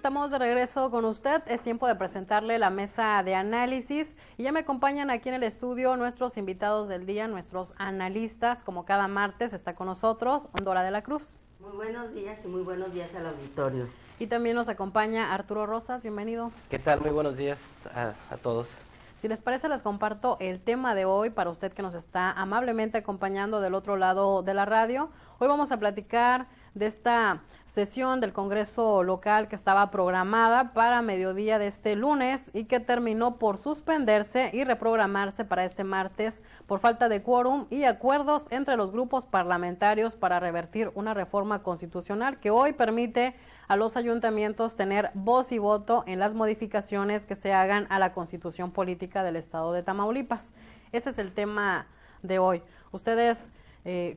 estamos de regreso con usted. Es tiempo de presentarle la mesa de análisis y ya me acompañan aquí en el estudio nuestros invitados del día, nuestros analistas. Como cada martes está con nosotros Dora de la Cruz. Muy buenos días y muy buenos días al auditorio. Y también nos acompaña Arturo Rosas, bienvenido. ¿Qué tal? Muy buenos días a todos. Si les parece, les comparto el tema de hoy para usted que nos está amablemente acompañando del otro lado de la radio. Hoy vamos a platicar de esta sesión del Congreso local que estaba programada para mediodía de este lunes y que terminó por suspenderse y reprogramarse para este martes por falta de quórum y acuerdos entre los grupos parlamentarios para revertir una reforma constitucional que hoy permite a los ayuntamientos tener voz y voto en las modificaciones que se hagan a la Constitución Política del Estado de Tamaulipas. Ese es el tema de hoy. ¿Ustedes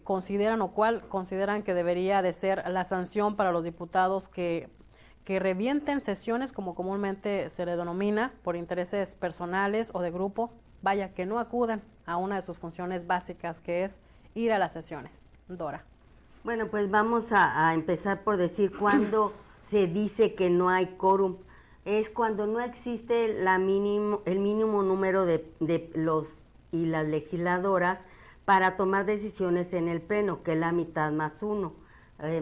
consideran o cuál consideran que debería de ser la sanción para los diputados que revienten sesiones, como comúnmente se le denomina, por intereses personales o de grupo? Vaya, que no acudan a una de sus funciones básicas, que es ir a las sesiones. Dora. Bueno, pues vamos a empezar por decir cuándo se dice que no hay quórum. Es cuando no existe el mínimo número de los y las legisladoras para tomar decisiones en el pleno, que es la mitad más uno,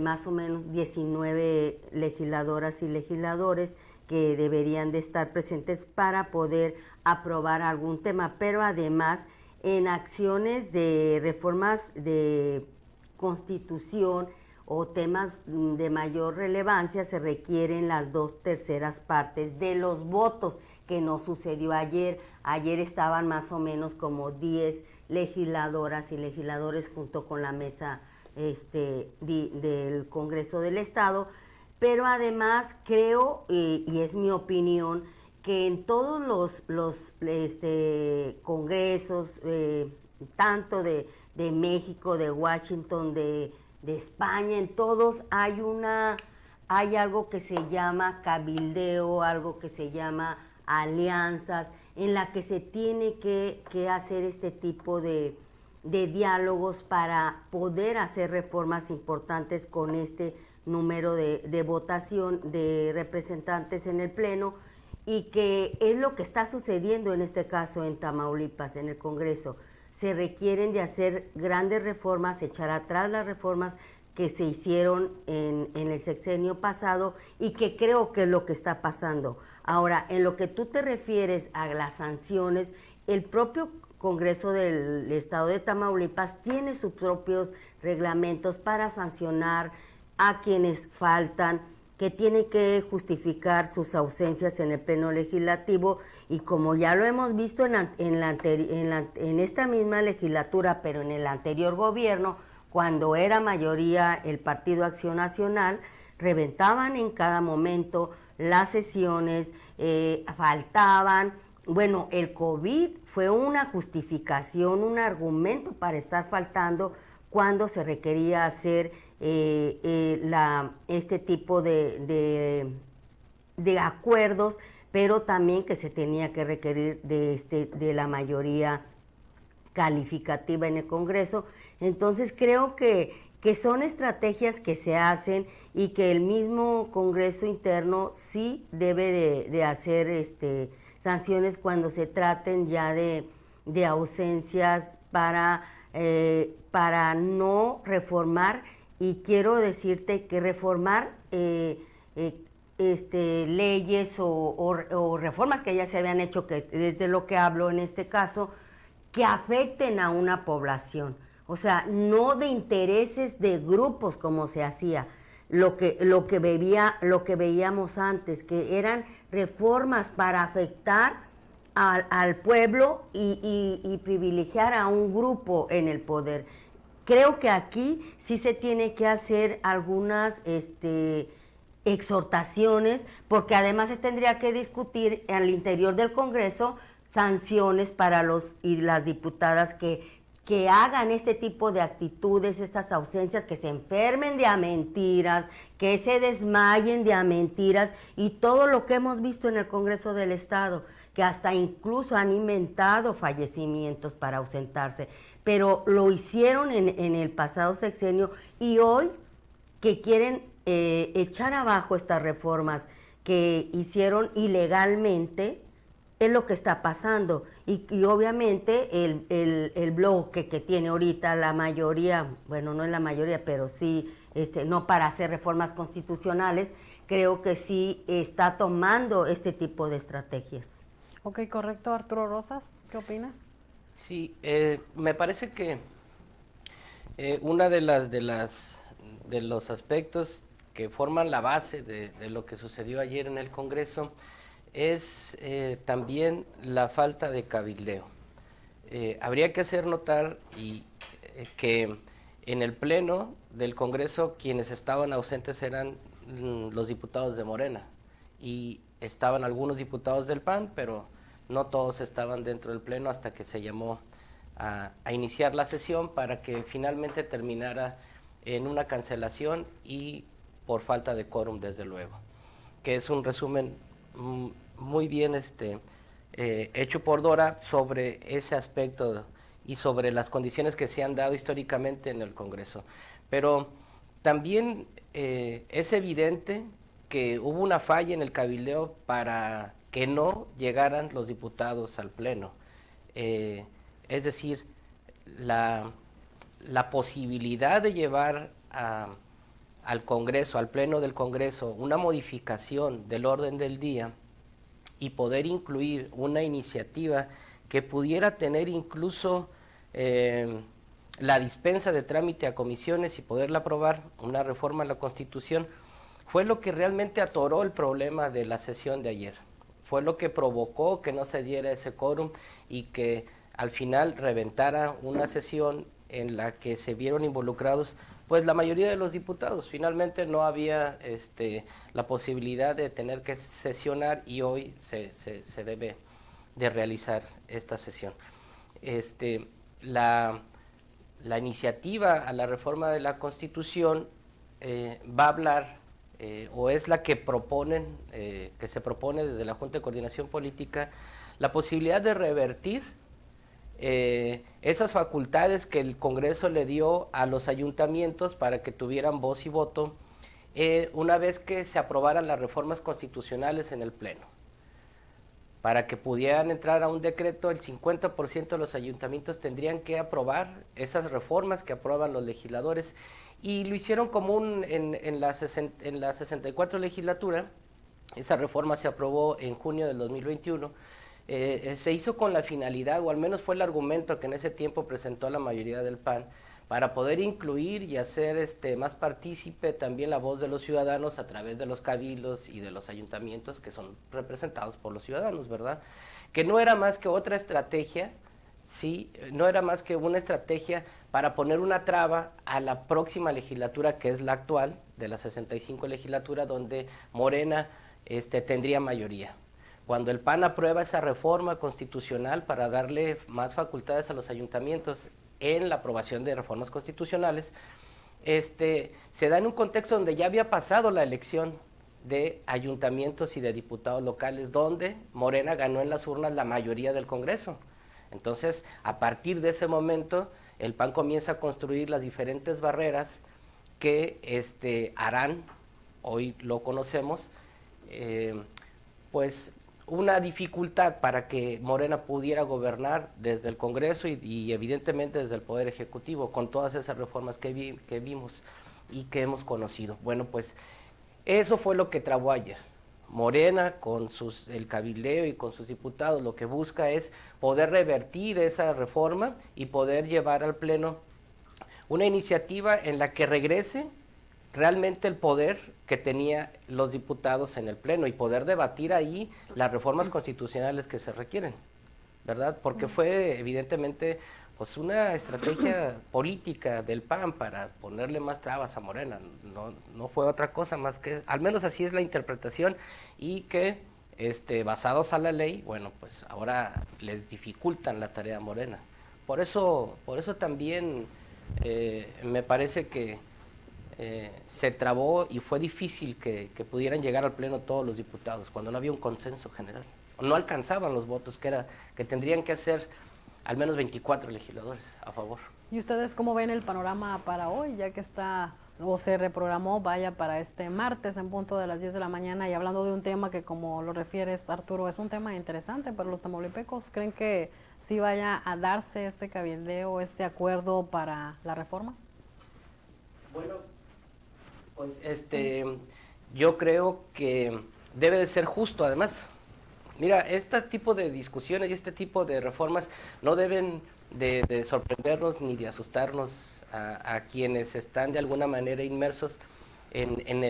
más o menos 19 legisladoras y legisladores que deberían de estar presentes para poder aprobar algún tema, pero además en acciones de reformas de constitución o temas de mayor relevancia se requieren las 2/3 partes de los votos, que no sucedió ayer. Ayer estaban más o menos como 10 legisladoras y legisladores junto con la mesa del Congreso del Estado, pero además creo, y es mi opinión, que en todos los congresos, tanto de México, de Washington, de España, en todos hay algo que se llama cabildeo, algo que se llama alianzas, en la que se tiene que hacer este tipo de diálogos para poder hacer reformas importantes con este número de votación de representantes en el Pleno, y que es lo que está sucediendo en este caso en Tamaulipas, en el Congreso. Se requieren de hacer grandes reformas, echar atrás las reformas que se hicieron en el sexenio pasado y que creo que es lo que está pasando. Ahora, en lo que tú te refieres a las sanciones, el propio Congreso del Estado de Tamaulipas tiene sus propios reglamentos para sancionar a quienes faltan, que tiene que justificar sus ausencias en el Pleno Legislativo, y como ya lo hemos visto en esta misma legislatura, pero en el anterior gobierno, cuando era mayoría el Partido Acción Nacional, reventaban en cada momento las sesiones, faltaban. Bueno, el COVID fue una justificación, un argumento para estar faltando cuando se requería hacer este tipo de acuerdos, pero también que se tenía que requerir de la mayoría calificativa en el Congreso. Entonces creo que son estrategias que se hacen y que el mismo Congreso interno sí debe de hacer sanciones cuando se traten ya de ausencias para no reformar. Y quiero decirte que reformar leyes o reformas que ya se habían hecho, que desde lo que hablo en este caso, que afecten a una población, o sea, no de intereses de grupos como se hacía, lo que veíamos antes, que eran reformas para afectar al pueblo y privilegiar a un grupo en el poder. Creo que aquí sí se tiene que hacer algunas exhortaciones, porque además se tendría que discutir al interior del Congreso sanciones para los y las diputadas que hagan este tipo de actitudes, estas ausencias, que se enfermen de a mentiras, que se desmayen de a mentiras, y todo lo que hemos visto en el Congreso del Estado, que hasta incluso han inventado fallecimientos para ausentarse, pero lo hicieron en el pasado sexenio, y hoy que quieren echar abajo estas reformas que hicieron ilegalmente, es lo que está pasando. Y obviamente el bloque que tiene ahorita la mayoría, bueno, no es la mayoría, pero sí, no para hacer reformas constitucionales, creo que sí está tomando este tipo de estrategias. Ok, correcto. Arturo Rosas, ¿qué opinas? Sí, me parece que una de los aspectos que forman la base de lo que sucedió ayer en el Congreso es también la falta de cabildeo. Habría que hacer notar que en el Pleno del Congreso quienes estaban ausentes eran los diputados de Morena y estaban algunos diputados del PAN, pero no todos estaban dentro del Pleno hasta que se llamó a iniciar la sesión para que finalmente terminara en una cancelación y por falta de quórum, desde luego, que es un resumen muy bien hecho por Dora sobre ese aspecto y sobre las condiciones que se han dado históricamente en el Congreso. Pero también es evidente que hubo una falla en el cabildeo para que no llegaran los diputados al Pleno. Es decir, la posibilidad de llevar al Congreso, al Pleno del Congreso, una modificación del orden del día y poder incluir una iniciativa que pudiera tener incluso la dispensa de trámite a comisiones y poderla aprobar, una reforma a la Constitución, fue lo que realmente atoró el problema de la sesión de ayer. Fue lo que provocó que no se diera ese quórum y que al final reventara una sesión en la que se vieron involucrados pues la mayoría de los diputados. Finalmente no había la posibilidad de tener que sesionar y hoy se debe de realizar esta sesión. La iniciativa a la reforma de la Constitución va a hablar o es la que proponen, que se propone desde la Junta de Coordinación Política, la posibilidad de revertir esas facultades que el Congreso le dio a los ayuntamientos para que tuvieran voz y voto una vez que se aprobaran las reformas constitucionales en el Pleno. Para que pudieran entrar a un decreto, el 50% de los ayuntamientos tendrían que aprobar esas reformas que aprueban los legisladores, y lo hicieron común en la 64 legislatura. Esa reforma se aprobó en junio del 2021. Se hizo con la finalidad, o al menos fue el argumento que en ese tiempo presentó la mayoría del PAN, para poder incluir y hacer más partícipe también la voz de los ciudadanos a través de los cabildos y de los ayuntamientos que son representados por los ciudadanos, ¿verdad? Que no era más que otra estrategia, sí, no era más que una estrategia para poner una traba a la próxima legislatura, que es la actual, de la 65 legislatura, donde Morena tendría mayoría. Cuando el PAN aprueba esa reforma constitucional para darle más facultades a los ayuntamientos en la aprobación de reformas constitucionales, se da en un contexto donde ya había pasado la elección de ayuntamientos y de diputados locales, donde Morena ganó en las urnas la mayoría del Congreso. Entonces, a partir de ese momento, el PAN comienza a construir las diferentes barreras que harán, hoy lo conocemos, pues una dificultad para que Morena pudiera gobernar desde el Congreso y evidentemente desde el Poder Ejecutivo, con todas esas reformas que vimos y que hemos conocido. Bueno, pues eso fue lo que trabó ayer. Morena, con el cabildeo y con sus diputados, lo que busca es poder revertir esa reforma y poder llevar al Pleno una iniciativa en la que regrese realmente el poder que tenía los diputados en el Pleno y poder debatir ahí las reformas constitucionales que se requieren, ¿verdad? Porque fue evidentemente pues una estrategia política del PAN para ponerle más trabas a Morena, no fue otra cosa más que, al menos así es la interpretación, y que basados a la ley, bueno, pues ahora les dificultan la tarea a Morena. Por eso también me parece que se trabó y fue difícil que pudieran llegar al Pleno todos los diputados cuando no había un consenso general. No alcanzaban los votos que tendrían que hacer al menos 24 legisladores a favor. ¿Y ustedes cómo ven el panorama para hoy, ya que está o se reprogramó, vaya, para este martes en punto de las 10 de la mañana, y hablando de un tema que, como lo refieres, Arturo, es un tema interesante para los tamaulipecos. ¿Creen que sí vaya a darse este cabildeo, este acuerdo para la reforma? Bueno, pues yo creo que debe de ser justo, además. Mira, este tipo de discusiones y este tipo de reformas no deben de sorprendernos ni de asustarnos a quienes están de alguna manera inmersos en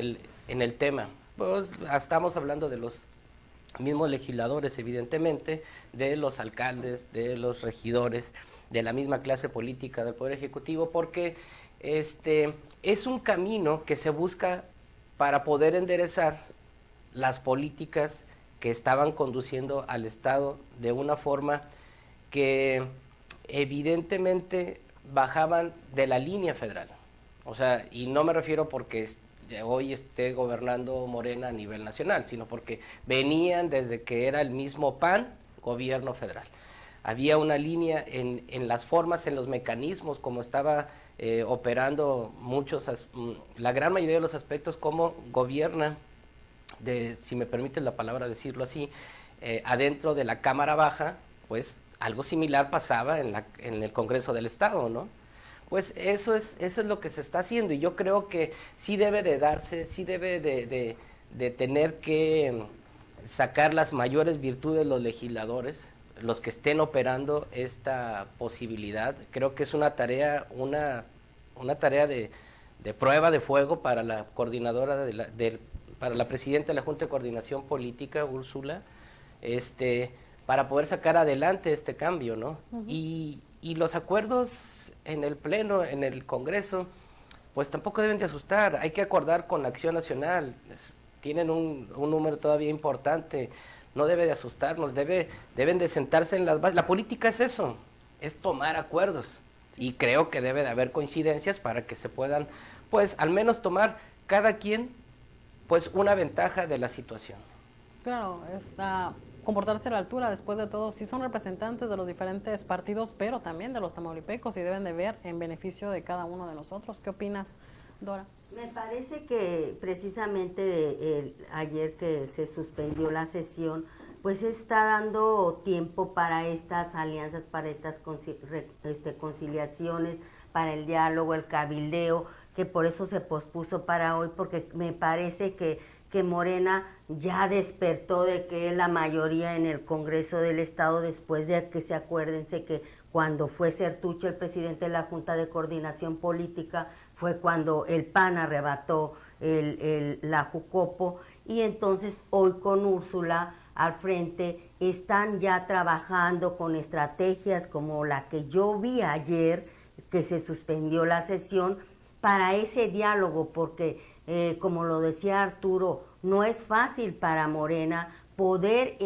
el tema. Pues estamos hablando de los mismos legisladores, evidentemente, de los alcaldes, de los regidores, de la misma clase política del Poder Ejecutivo, porque es un camino que se busca para poder enderezar las políticas que estaban conduciendo al Estado de una forma que evidentemente bajaban de la línea federal. O sea, y no me refiero porque hoy esté gobernando Morena a nivel nacional, sino porque venían desde que era el mismo PAN, gobierno federal. Había una línea en las formas, en los mecanismos, como estaba operando la gran mayoría de los aspectos, como gobierna, si me permites la palabra decirlo así, adentro de la Cámara Baja, pues algo similar pasaba en el Congreso del Estado, ¿no? Pues eso es lo que se está haciendo, y yo creo que sí debe de darse, sí debe de tener que sacar las mayores virtudes los legisladores, los que estén operando esta posibilidad. Creo que es una tarea, una tarea de prueba de fuego para la coordinadora para la presidenta de la Junta de Coordinación Política, Úrsula, para poder sacar adelante este cambio, ¿no? Y los acuerdos en el Pleno, en el Congreso, pues tampoco deben de asustar. Hay que acordar con la Acción Nacional. Tienen un número todavía importante. No debe de asustarnos. Deben de sentarse en las bases. La política es eso, es tomar acuerdos. Y creo que debe de haber coincidencias para que se puedan, pues, al menos tomar cada quien, pues, una ventaja de la situación. Claro, comportarse a la altura, después de todo, sí son representantes de los diferentes partidos, pero también de los tamaulipecos, y deben de ver en beneficio de cada uno de nosotros. ¿Qué opinas, Dora? Me parece que precisamente ayer que se suspendió la sesión, pues está dando tiempo para estas alianzas, para estas conciliaciones, para el diálogo, el cabildeo, que por eso se pospuso para hoy, porque me parece que Morena ya despertó de que es la mayoría en el Congreso del Estado, después de que acuérdense que cuando fue Certucho el presidente de la Junta de Coordinación Política, fue cuando el PAN arrebató la Jucopo, y entonces hoy con Úrsula al frente están ya trabajando con estrategias como la que yo vi ayer, que se suspendió la sesión, para ese diálogo, porque como lo decía Arturo, no es fácil para Morena poder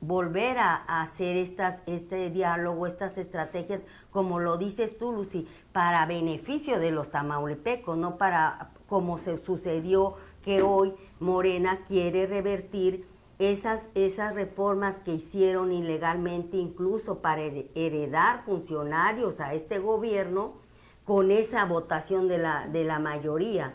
volver a hacer este diálogo, estas estrategias, como lo dices tú, Lucy, para beneficio de los tamaulipecos, no para como se sucedió que hoy Morena quiere revertir esas reformas que hicieron ilegalmente, incluso para heredar funcionarios a este gobierno con esa votación de la mayoría.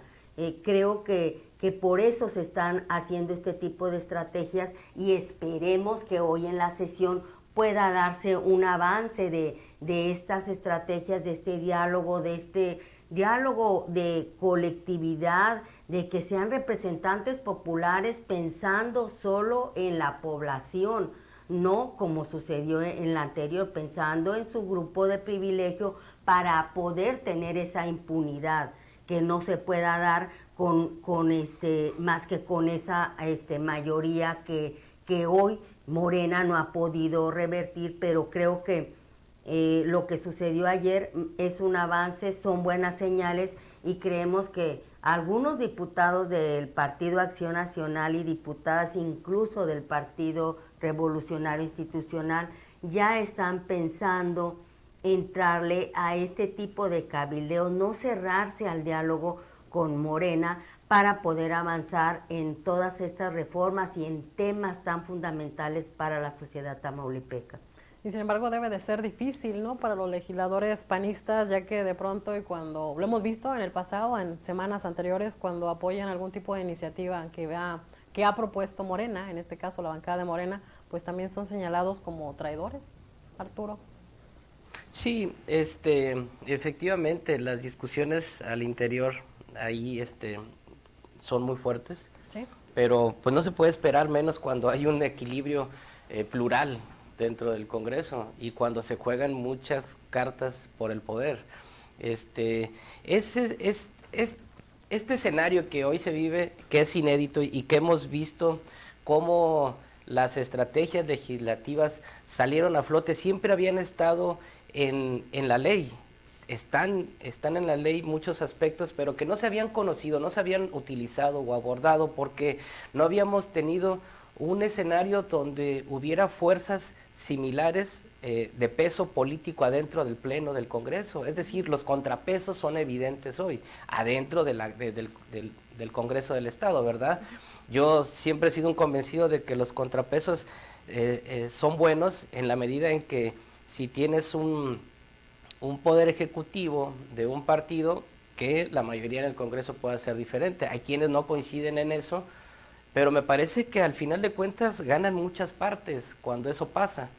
Creo que por eso se están haciendo este tipo de estrategias, y esperemos que hoy en la sesión pueda darse un avance de estas estrategias, de este diálogo de colectividad, de que sean representantes populares pensando solo en la población, no como sucedió en la anterior, pensando en su grupo de privilegio para poder tener esa impunidad que no se pueda dar más que con esa mayoría que hoy Morena no ha podido revertir, pero creo que lo que sucedió ayer es un avance, son buenas señales, y creemos que algunos diputados del Partido Acción Nacional y diputadas incluso del Partido Revolucionario Institucional ya están pensando entrarle a este tipo de cabildeo, no cerrarse al diálogo con Morena para poder avanzar en todas estas reformas y en temas tan fundamentales para la sociedad tamaulipeca. Y sin embargo debe de ser difícil, ¿no?, para los legisladores panistas, ya que de pronto, y cuando lo hemos visto en el pasado, en semanas anteriores, cuando apoyan algún tipo de iniciativa que ha propuesto Morena, en este caso la bancada de Morena, pues también son señalados como traidores. Arturo. Sí, efectivamente, las discusiones al interior ahí son muy fuertes, ¿Sí? pero pues no se puede esperar menos cuando hay un equilibrio plural dentro del Congreso y cuando se juegan muchas cartas por el poder. Este escenario que hoy se vive, que es inédito y que hemos visto cómo las estrategias legislativas salieron a flote, siempre habían estado en la ley, están en la ley muchos aspectos, pero que no se habían conocido, no se habían utilizado o abordado porque no habíamos tenido un escenario donde hubiera fuerzas similares de peso político adentro del Pleno del Congreso. Es decir, los contrapesos son evidentes hoy, adentro del Congreso del Estado, ¿verdad? Yo siempre he sido un convencido de que los contrapesos son buenos en la medida en que si tienes un poder ejecutivo de un partido, que la mayoría en el Congreso pueda ser diferente. Hay quienes no coinciden en eso, pero me parece que al final de cuentas ganan muchas partes cuando eso pasa.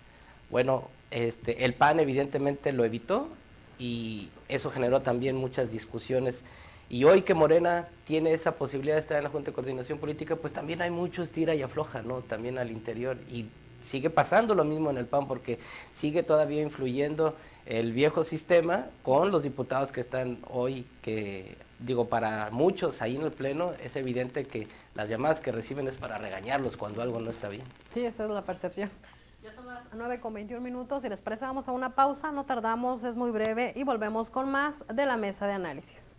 Bueno, el PAN evidentemente lo evitó y eso generó también muchas discusiones. Y hoy que Morena tiene esa posibilidad de estar en la Junta de Coordinación Política, pues también hay mucho estira y afloja, ¿no? También al interior. Y sigue pasando lo mismo en el PAN porque sigue todavía influyendo el viejo sistema con los diputados que están hoy, que digo, para muchos ahí en el Pleno es evidente que las llamadas que reciben es para regañarlos cuando algo no está bien. Sí, esa es la percepción. Ya son las 9:21 y les parece, vamos a una pausa, no tardamos, es muy breve y volvemos con más de la mesa de análisis.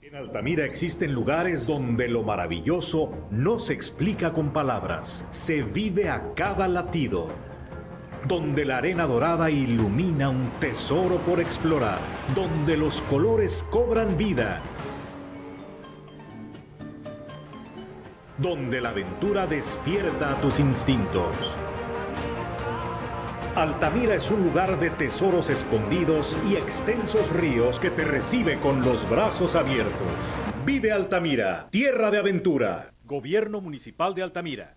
En Altamira existen lugares donde lo maravilloso no se explica con palabras, se vive a cada latido. Donde la arena dorada ilumina un tesoro por explorar, donde los colores cobran vida, donde la aventura despierta tus instintos. Altamira es un lugar de tesoros escondidos y extensos ríos que te recibe con los brazos abiertos. Vive Altamira, tierra de aventura. Gobierno Municipal de Altamira.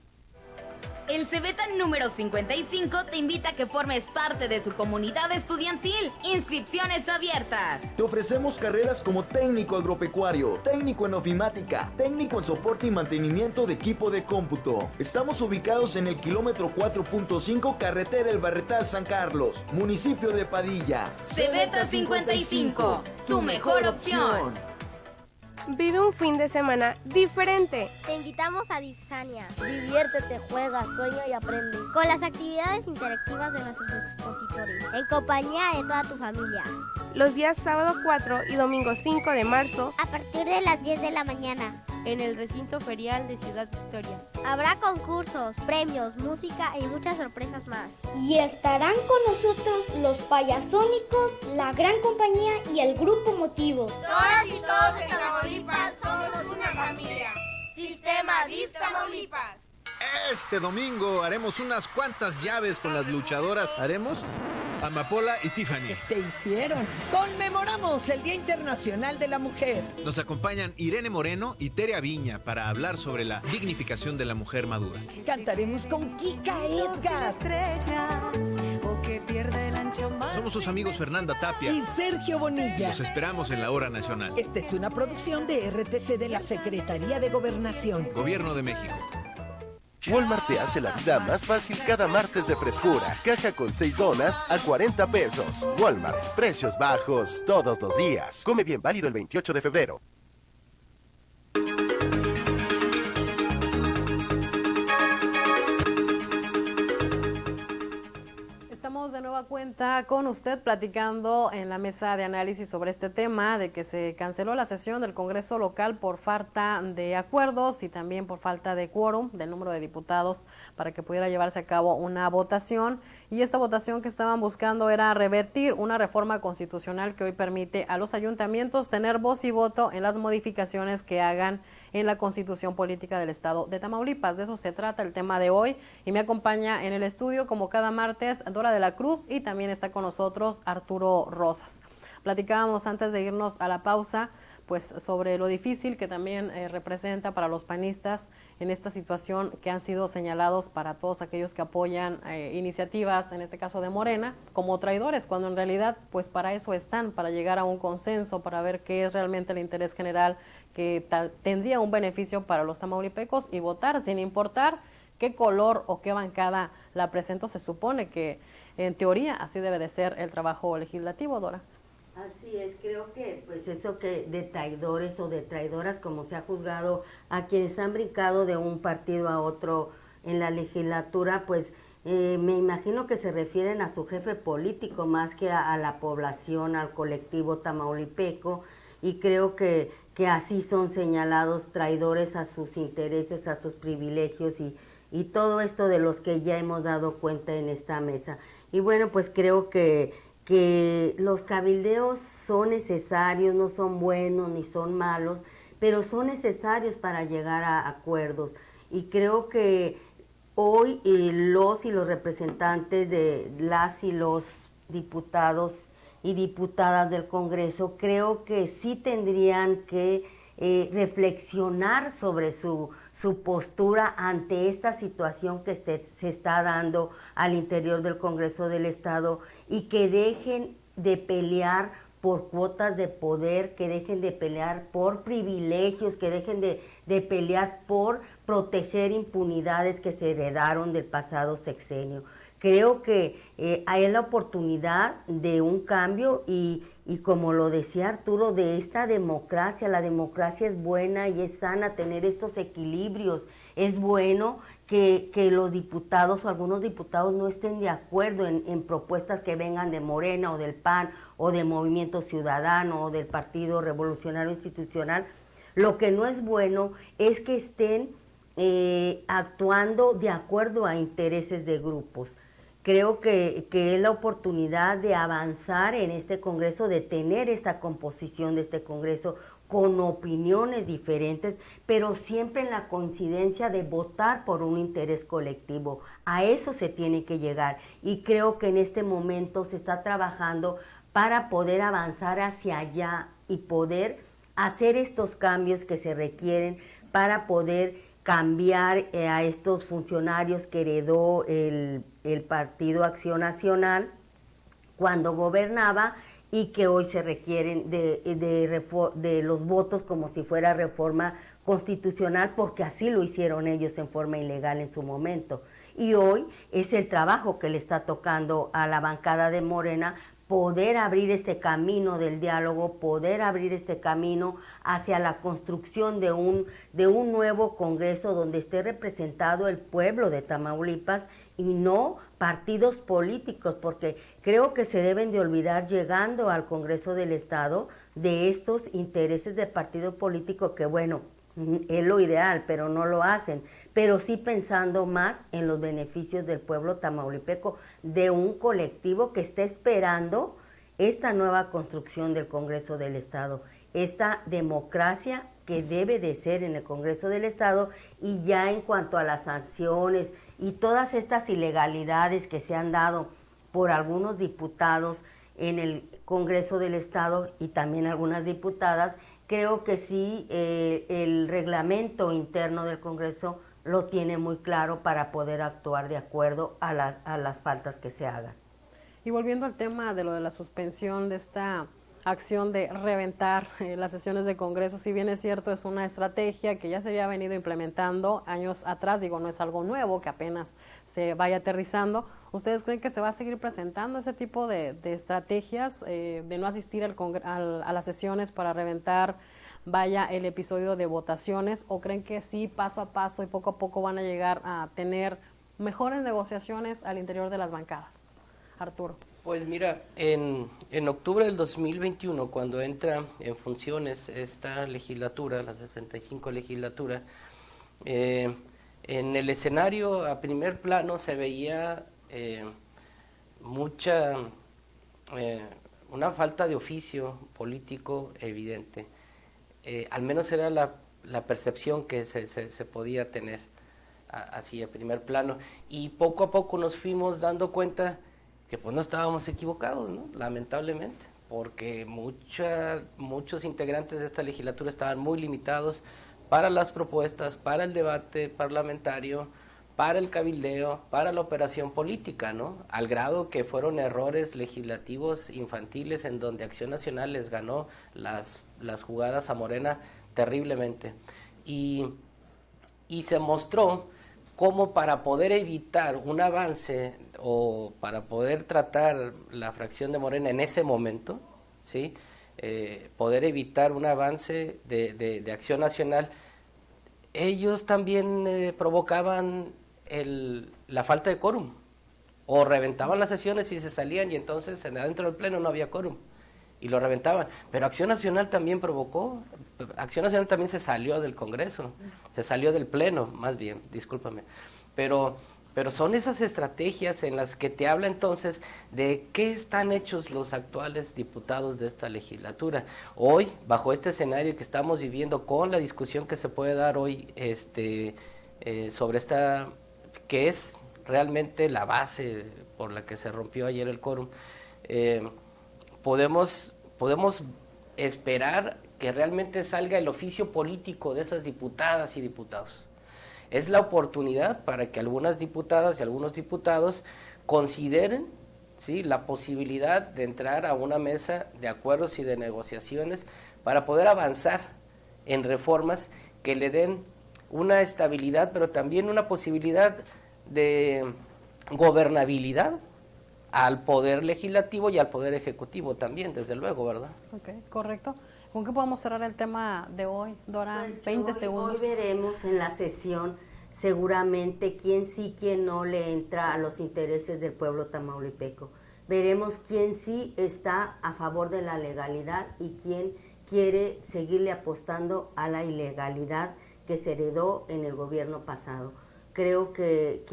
El Cebeta número 55 te invita a que formes parte de su comunidad estudiantil. Inscripciones abiertas. Te ofrecemos carreras como técnico agropecuario, técnico en ofimática, técnico en soporte y mantenimiento de equipo de cómputo. Estamos ubicados en el kilómetro 4.5 carretera El Barretal San Carlos, municipio de Padilla. Cebeta 55, tu mejor opción. Vive un fin de semana diferente. Te invitamos a Dipsania. Diviértete, juega, sueña y aprende. Con las actividades interactivas de nuestros expositores. En compañía de toda tu familia. Los días sábado 4 y domingo 5 de marzo. A partir de las 10 de la mañana. En el recinto ferial de Ciudad Victoria. Habrá concursos, premios, música y muchas sorpresas más. Y estarán con nosotros los payasónicos, la gran compañía y el grupo Motivo. Todas y todos en Tamaulipas somos una familia. Sistema DIF Tamaulipas. Este domingo haremos unas cuantas llaves con las luchadoras. Haremos Amapola y Tiffany. ¿Qué te hicieron? Conmemoramos el Día Internacional de la Mujer. Nos acompañan Irene Moreno y Tere Aviña para hablar sobre la dignificación de la mujer madura. Cantaremos con Kika Edgar. Somos sus amigos Fernanda Tapia y Sergio Bonilla. Los esperamos en la Hora Nacional. Esta es una producción de RTC de la Secretaría de Gobernación. Gobierno de México. Walmart te hace la vida más fácil cada martes de frescura. Caja con 6 donas a 40 pesos. Walmart, precios bajos todos los días. Come bien, válido el 28 de febrero. Estamos de nueva cuenta vuelta con usted platicando en la mesa de análisis sobre este tema de que se canceló la sesión del Congreso local por falta de acuerdos y también por falta de quórum del número de diputados para que pudiera llevarse a cabo una votación. Y esta votación que estaban buscando era revertir una reforma constitucional que hoy permite a los ayuntamientos tener voz y voto en las modificaciones que hagan en la Constitución Política del Estado de Tamaulipas. De eso se trata el tema de hoy y me acompaña en el estudio como cada martes Dora de la Cruz y también está con nosotros Arturo Rosas. Platicábamos antes de irnos a la pausa pues sobre lo difícil que también representa para los panistas en esta situación que han sido señalados para todos aquellos que apoyan iniciativas, en este caso de Morena, como traidores, cuando en realidad pues para eso están, para llegar a un consenso, para ver qué es realmente el interés general que tendría un beneficio para los tamaulipecos y votar sin importar qué color o qué bancada la presentó. Se supone que en teoría así debe de ser el trabajo legislativo, Dora. Así es, creo que pues eso que de traidores o de traidoras, como se ha juzgado a quienes han brincado de un partido a otro en la legislatura, pues me imagino que se refieren a su jefe político más que a la población, al colectivo tamaulipeco, y creo que así son señalados traidores a sus intereses, a sus privilegios y todo esto de los que ya hemos dado cuenta en esta mesa. Y bueno, pues creo que los cabildeos son necesarios, no son buenos ni son malos, pero son necesarios para llegar a acuerdos. Y creo que hoy los y los representantes de las y los diputados y diputadas del Congreso, creo que sí tendrían que reflexionar sobre su postura ante esta situación que se está dando al interior del Congreso del Estado y que dejen de pelear por cuotas de poder, que dejen de pelear por privilegios, que dejen de pelear por proteger impunidades que se heredaron del pasado sexenio. Creo que hay la oportunidad de un cambio y como lo decía Arturo, de esta democracia. La democracia es buena y es sana tener estos equilibrios. Es bueno que los diputados o algunos diputados no estén de acuerdo en propuestas que vengan de Morena o del PAN o del Movimiento Ciudadano o del Partido Revolucionario Institucional. Lo que no es bueno es que estén actuando de acuerdo a intereses de grupos. Creo que es la oportunidad de avanzar en este Congreso, de tener esta composición de este Congreso con opiniones diferentes, pero siempre en la coincidencia de votar por un interés colectivo. A eso se tiene que llegar y creo que en este momento se está trabajando para poder avanzar hacia allá y poder hacer estos cambios que se requieren para poder cambiar a estos funcionarios que heredó el Partido Acción Nacional cuando gobernaba y que hoy se requieren de los votos como si fuera reforma constitucional, porque así lo hicieron ellos en forma ilegal en su momento. Y hoy es el trabajo que le está tocando a la bancada de Morena poder abrir este camino del diálogo, poder abrir este camino hacia la construcción de un nuevo Congreso donde esté representado el pueblo de Tamaulipas y no partidos políticos, porque creo que se deben de olvidar llegando al Congreso del Estado de estos intereses de partido político que, bueno, es lo ideal, pero no lo hacen, pero sí pensando más en los beneficios del pueblo tamaulipeco, de un colectivo que está esperando esta nueva construcción del Congreso del Estado, esta democracia que debe de ser en el Congreso del Estado. Y ya en cuanto a las sanciones y todas estas ilegalidades que se han dado por algunos diputados en el Congreso del Estado y también algunas diputadas, creo que sí, el reglamento interno del Congreso lo tiene muy claro para poder actuar de acuerdo a las faltas que se hagan. Y volviendo al tema de lo de la suspensión de esta acción de reventar las sesiones de Congreso, si bien es cierto, es una estrategia que ya se había venido implementando años atrás, digo, no es algo nuevo que apenas se vaya aterrizando. ¿Ustedes creen que se va a seguir presentando ese tipo de estrategias de no asistir a las sesiones para reventar el episodio de votaciones, o creen que sí, paso a paso y poco a poco van a llegar a tener mejores negociaciones al interior de las bancadas? Arturo. Pues mira, en octubre del 2021, cuando entra en funciones esta legislatura, la 65 legislatura, en el escenario a primer plano se veía una falta de oficio político evidente. Al menos era la percepción que se podía tener así a primer plano. Y poco a poco nos fuimos dando cuenta que pues no estábamos equivocados, ¿no? Lamentablemente, porque muchos integrantes de esta legislatura estaban muy limitados para las propuestas, para el debate parlamentario, para el cabildeo, para la operación política, ¿no? Al grado que fueron errores legislativos infantiles en donde Acción Nacional les ganó las jugadas a Morena terriblemente. Y se mostró cómo para poder evitar un avance o para poder tratar la fracción de Morena en ese momento, ¿sí? Poder evitar un avance de Acción Nacional, ellos también provocaban la falta de quórum, o reventaban las sesiones y se salían y entonces adentro del pleno no había quórum y lo reventaban. Pero Acción Nacional también provocó, Acción Nacional también se salió del Congreso, se salió del pleno, más bien, discúlpame, pero son esas estrategias en las que te habla entonces de qué están hechos los actuales diputados de esta legislatura. Hoy, bajo este escenario que estamos viviendo, con la discusión que se puede dar hoy sobre esta, que es realmente la base por la que se rompió ayer el quórum, podemos esperar que realmente salga el oficio político de esas diputadas y diputados. Es la oportunidad para que algunas diputadas y algunos diputados consideren, ¿sí?, la posibilidad de entrar a una mesa de acuerdos y de negociaciones para poder avanzar en reformas que le den una estabilidad, pero también una posibilidad de gobernabilidad al Poder Legislativo y al Poder Ejecutivo también, desde luego, ¿verdad? Ok, correcto. ¿Con qué podemos cerrar el tema de hoy, Dora? Pues 20 segundos. Hoy veremos en la sesión seguramente quién sí, quién no le entra a los intereses del pueblo tamaulipeco. Veremos quién sí está a favor de la legalidad y quién quiere seguirle apostando a la ilegalidad que se heredó en el gobierno pasado. Creo que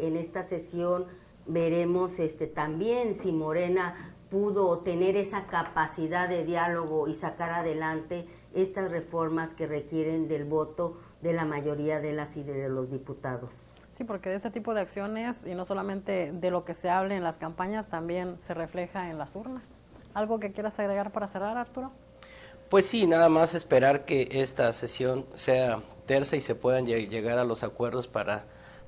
en esta sesión veremos también si Morena pudo tener esa capacidad de diálogo y sacar adelante estas reformas que requieren del voto de la mayoría de las y de los diputados. Sí, porque de este tipo de acciones, y no solamente de lo que se hable en las campañas, también se refleja en las urnas. ¿Algo que quieras agregar para cerrar, Arturo? Pues sí, nada más esperar que esta sesión sea tersa y se puedan llegar a los acuerdos para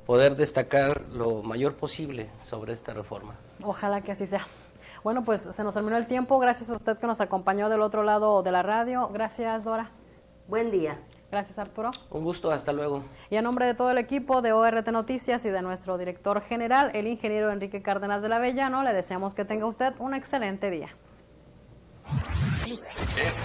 poder destacar lo mayor posible sobre esta reforma. Ojalá que así sea. Bueno, pues se nos terminó el tiempo. Gracias a usted que nos acompañó del otro lado de la radio. Gracias, Dora. Buen día. Gracias, Arturo. Un gusto, hasta luego. Y a nombre de todo el equipo de ORT Noticias y de nuestro director general, el ingeniero Enrique Cárdenas de la Avellano, le deseamos que tenga usted un excelente día.